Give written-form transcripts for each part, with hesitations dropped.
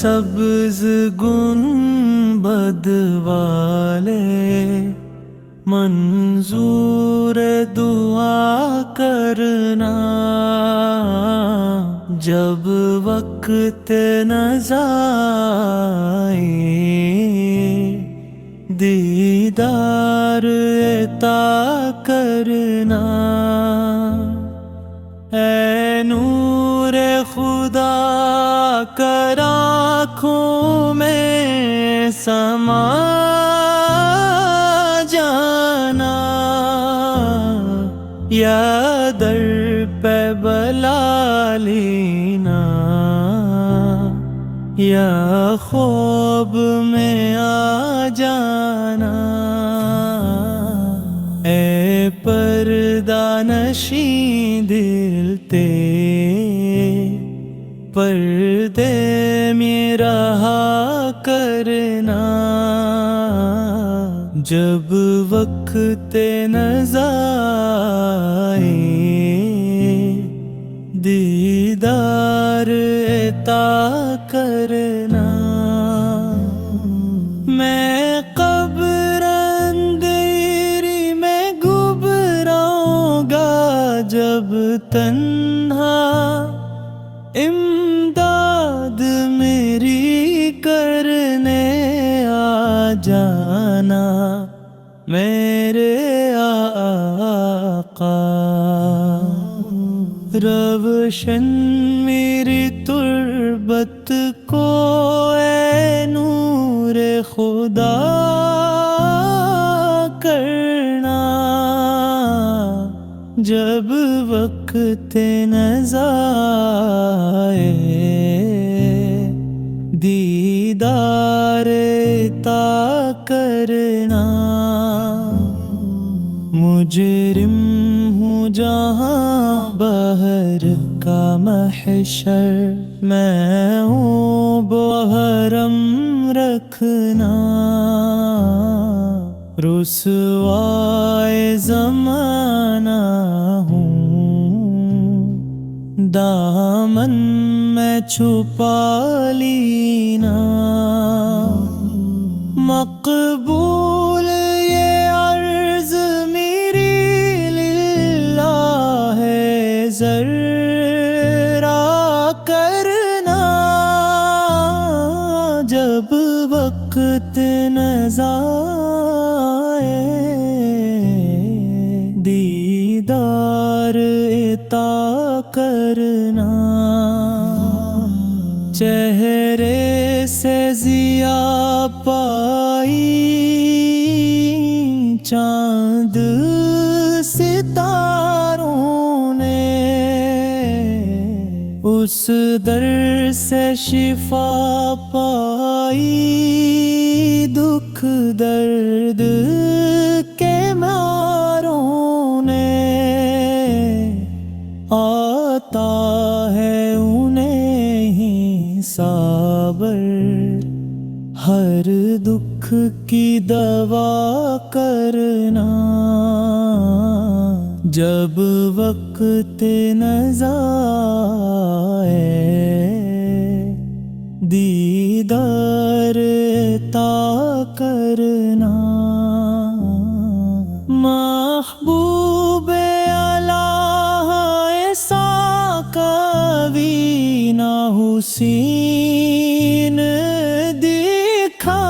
سبز گنبد والے منظور دعا کرنا، جب وقت نظر آئے دیدار عطا کرنا۔ اے نور خدا کر آنکھوں میں سما جانا، یا در پہ بلا لینا، یا خواب میں آ جانا۔ اے پردہ نشین دل پردے میں رہا کرنا، جب وقت نظر آئے دیدار عطا کرنا۔ میں قبر اندھیری میں گھبراؤں گا جب تنہا، امداد میری کرنے آ جانا میرے آقا۔ روشن میری تربت کو اے نور خدا کرنا، جب وقت نظر آئے دیدار عطا کرنا۔ مجرم ہوں جہاں بحر کا محشر، میں ہوں محرم رکھنا، رسوائے زمانہ ہوں، دامن میں چھپا لینا۔ مقبول یہ عرض میری للہ ہے، ذرا کرنا، جب وقت نظر دیدار عطا کرنا۔ چہرے سے ضیا پائی چاند ستاروں نے، اس در سے شفا پائی دکھ درد کے ماروں نے، آتا ہے انہیں ہی صبر ہر دکھ کی دوا کرنا، جب وقت نظر آئے دیدار عطا کرنا۔ محبوب الہ ایسا کبھی نہ حسین دکھا،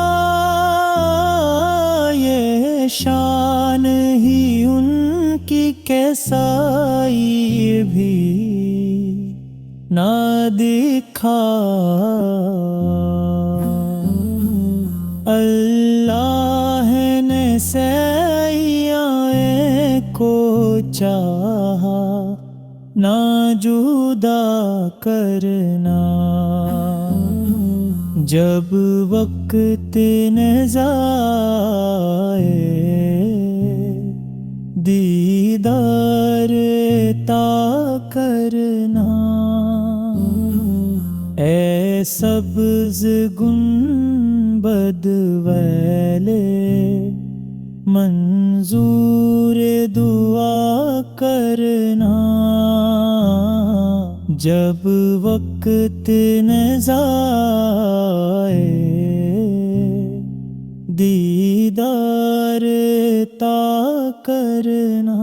یہ شان ہی ان کی کیسائی بھی نہ دکھا۔ اللہ نے سیاں کو چاہا نہ جدا کرنا، جب وقت نظر آئے دیدار عطا کرنا۔ اے سبز گنبد والے منظور دعا کرنا، جب وقت نظائے دیدار تا کرنا.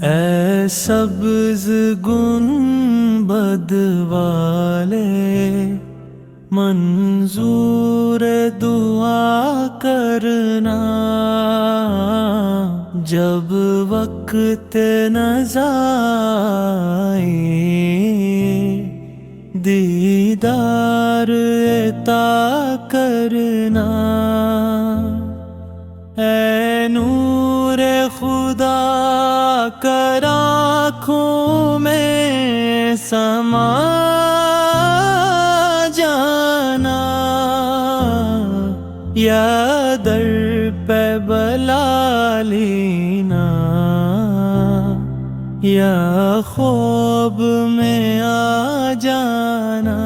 اے سبز گنبد والے منظور دعا کرنا. جب وقت نظائے دیدار عطا کرنا. اے نور خدا کر آنکھوں میں سما جانا. یا در پہ بلا لینا یا خواب میں آ جانا.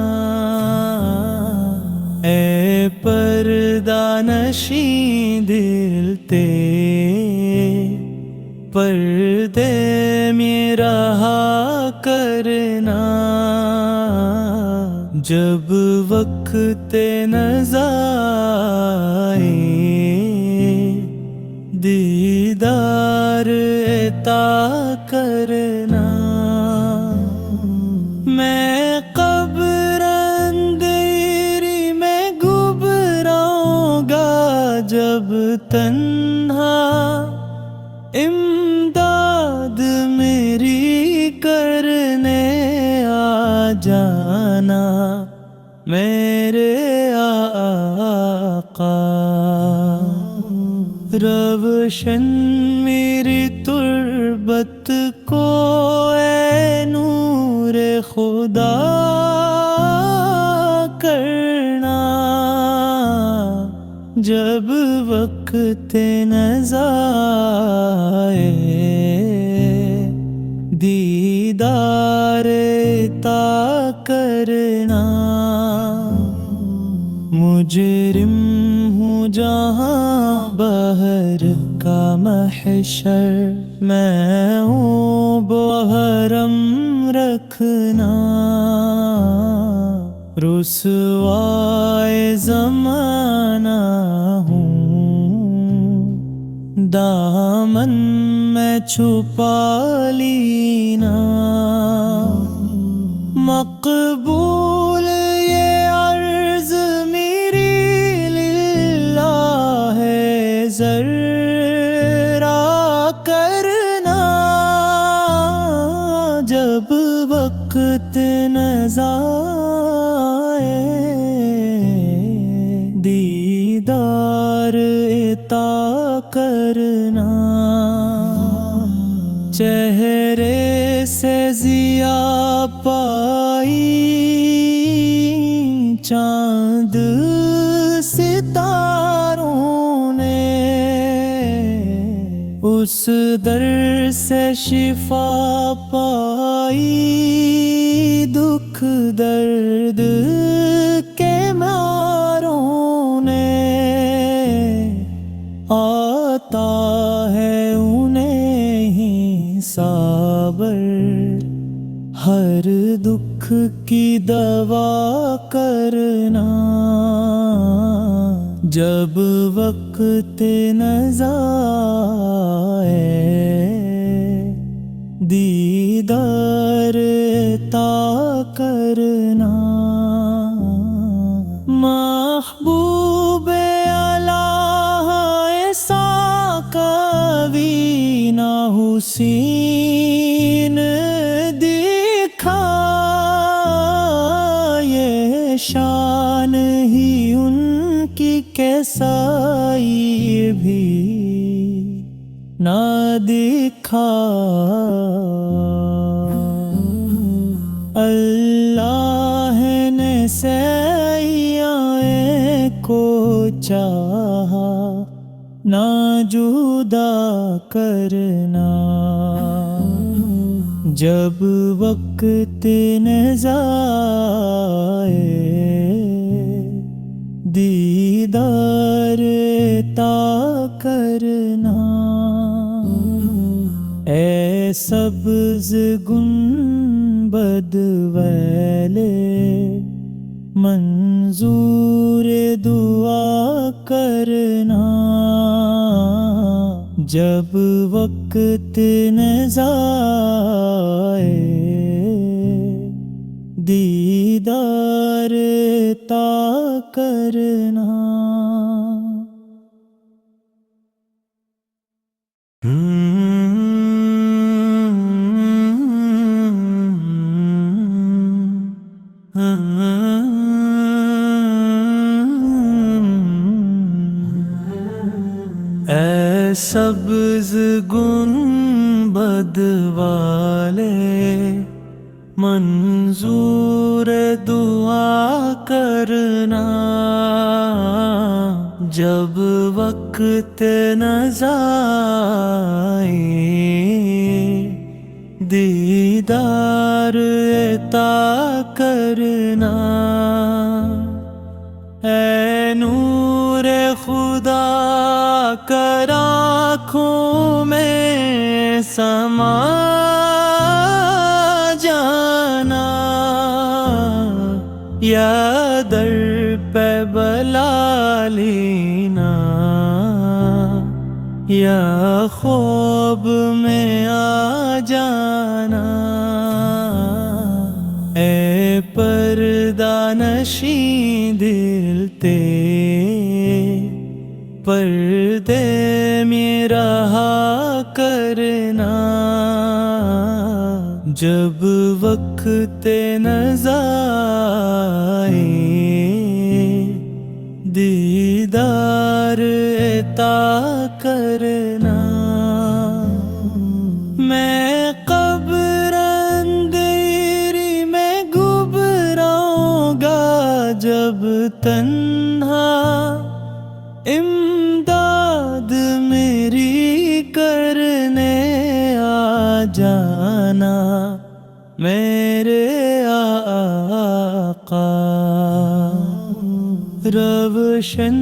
اے پردہ نشین دل تے پردے میں رہا کرنا. جب وقت نظائے دیدار عطا کرنا. میں قبر اندھیری میں گھبراؤں گا جب تنہا. امداد میری کرنے آ جانا میرے آقا. روشن میری تربت کو اے نور خدا کرنا. جب وقت نظائے دیدار عطا کرنا. مجرم ہوں جہاں بہر کا محشر میں ہوں محرم رکھنا. رسوائے زمانہ ہوں دامن میں چھپا لینا. مقبول یہ عرض میری للہ ہے ذرا کرنا. جب وقت نظائے دیدار عطا کرنا. چہرے سے ضیا پائی چاند ستاروں نے. اس در سے شفا پائی دکھ درد کے ماروں نے. آتا ہے انہیں ہی صبر ہر دکھ کی دوا کرنا. جب وقت نظائے دیدار عطا کرنا. محبوب الہ ایسا کبھی نہ حسین دکھا. یہ شان ہی ان کی کیسائی بھی نہ دکھا. اللہ نے سیاں کو چاہا نہ جدا کرنا. جب وقت نظائے دیدار عطا کرنا، اے سبز گنبد والے منظور دعا کرنا، جب وقت نظائے دیدار عطا کرنا۔ اے سبز گنبد والے منظور دعا کرنا، جب وقت نظائے دیدار عطا کرنا، اے نور خدا کر آنکھوں میں سما جانا، یا در پہ بلا لینا، یا خواب میں آ جانا، اے پردہ نشین دل پردے میں رہا کرنا، جب وقت نظائے دیدار عطا کرنا۔ میں قبر اندھیری میں گھبراؤں گا جب تنہا، امداد میری کرنے آ جانا، میرے آقا روشن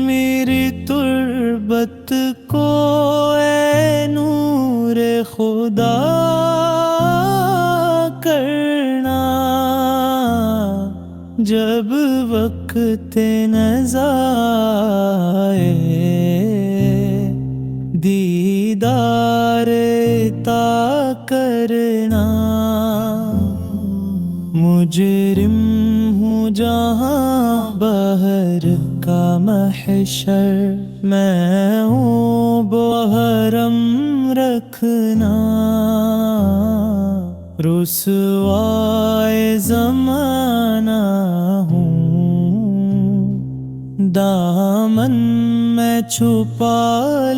میری تربت کو، اے نور خدا کرنا، جب وقت نظائے دیدار عطا کرنا۔ مجرم ہوں جہاں بہر کا محشر، میں ہوں محرم رکھنا، رسوائے زمانہ ہوں، دامن میں چھپا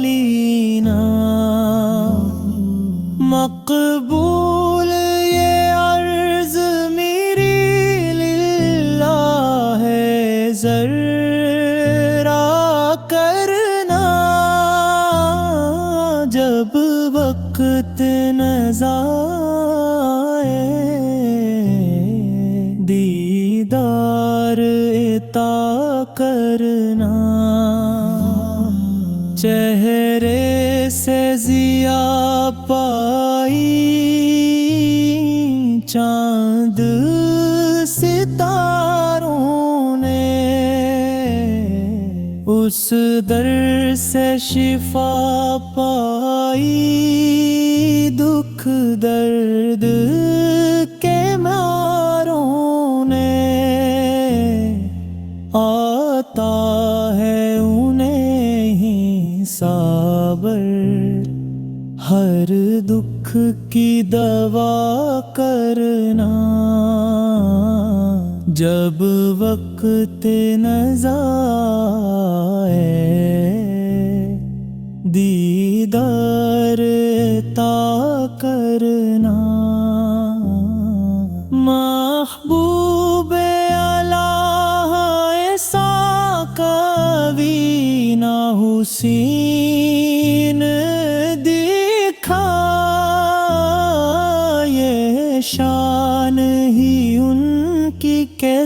لینا، مقبول یہ عرض میری للہ ہے، ذرا کرنا، جب وقت نظائے دیدار عطا کرنا، چہرے سے ضیا پائی چاند ستاروں نے، اس در سے شفا پائی دکھ درد کے ماروں نے، آتا ہے انہیں ہی صبر، ہر دکھ کی دوا کرنا، جب وقت نظائے دیدار عطا کرنا، محبوب الہ ایسا کبھی نہ حسین دکھائے،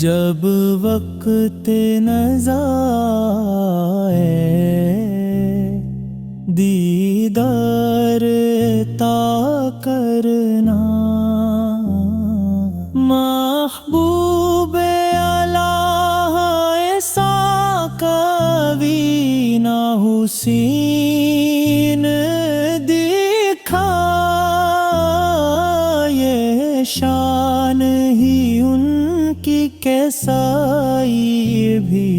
جب وقت نظر آئے دیدار عطا کرنا، محبوب الہ ایسا کبھی نہ حسین دکھا، یہ شان ہی ان کی کیسائی بھی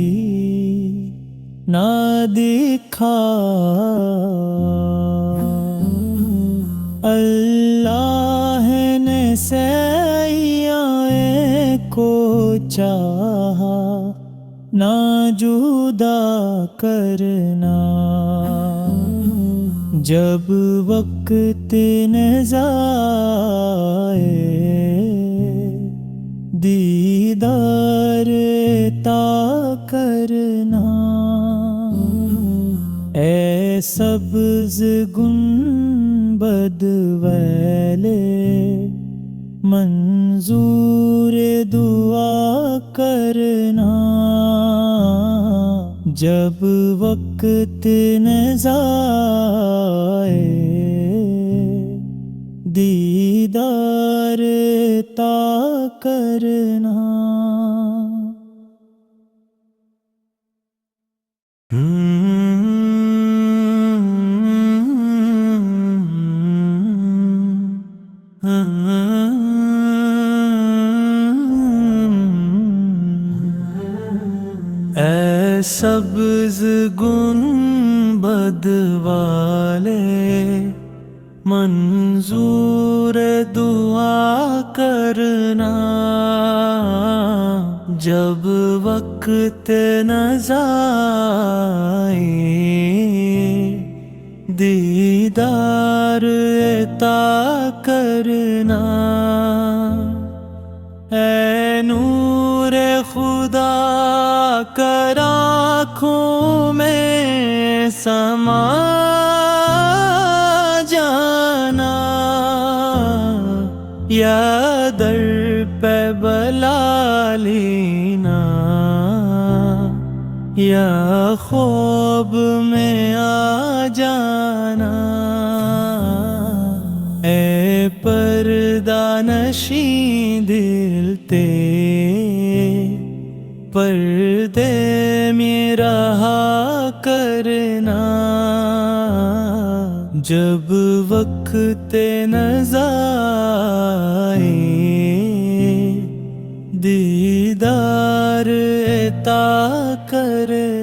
نہ دکھا۔ اللہ نے سیاں کو چاہا نہ جدا کرنا، جب وقت نظر آئے دیدار عطا کرنا۔ اے سبز گنبد والے منظور دعا کرنا، جب وقت نظر آئے دیدار عطا کرنا۔ اے سبز گنبد والے منظور دعا کرنا، جب وقت نظر آئے دیدار عطا کرنا۔ اے نور خدا کر آنکھوں میں سما جانا، یا در پہ بلا لینا، یا خواب میں آ جانا۔ اے پردہ نشین دل پردے میں رہا کرنا، جب وقت نظر آئے دیدار عطا کرنا۔